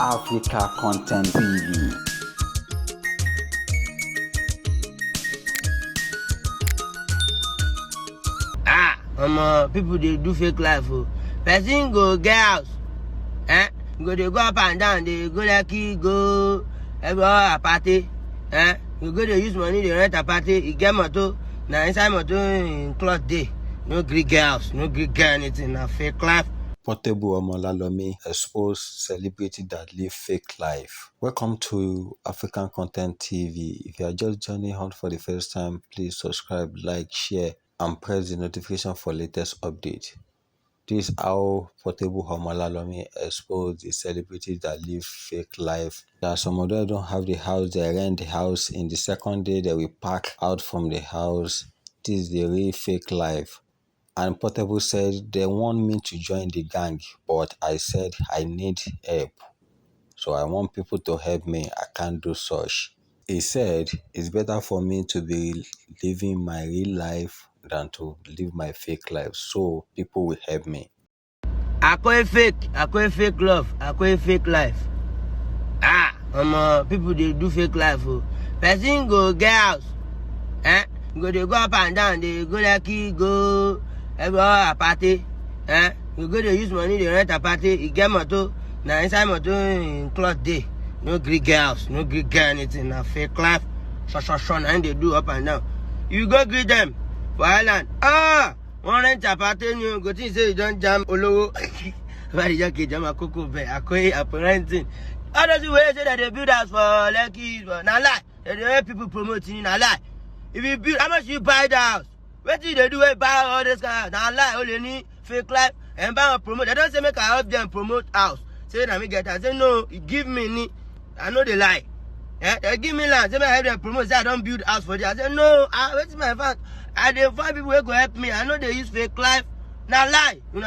Africa Content TV. People they do fake life. Person go get house, go they go up and down, they go like go everywhere a party, you go they use money, they rent a party, you get motor, now inside motor in cloth day, no Greek girls, no Greek girl anything, na fake life. Portable Zazuzeh exposed celebrity that live fake life. Welcome to African Content TV. If you are just joining on for the first time, please subscribe, like, share, and press the notification for latest update. This is how Portable Zazuzeh exposed the celebrities that live fake life. There are some of them don't have the house, they rent the house. In the second day, they will pack out from the house. This is the real fake life. And Portable said they want me to join the gang, but I said I need help. So I want people to help me. I can't do such. He said it's better for me to be living my real life than to live my fake life. So people will help me. I call it fake love, I call it fake life. People they do fake life. Person go get house, go they go up and down, they go like go everywhere a party, you go they use money, they rent a party, you get motor, now inside motor in cloth day, no Greek girls, no Greek girl anything, na fake life, and they do up and down. You go greet them for island, one rent a party, you go think say you don't jam olowo, but you just jam a cocoa bear, a renting. How does you say that they build house for Lekki? Now lie, the people promoting, now lie. If you build, how much you buy the house? What do they do? Buy all this kind of now lie, only need fake life and buy and promote. They don't say make I help them promote house. Say that me get that. Say no, you give me money. I know they lie. They give me land. Say me help them promote. Say I don't build house for them. I say no. What's my fact? I dey find people who go help me. I know they use fake life. Now lie. You know.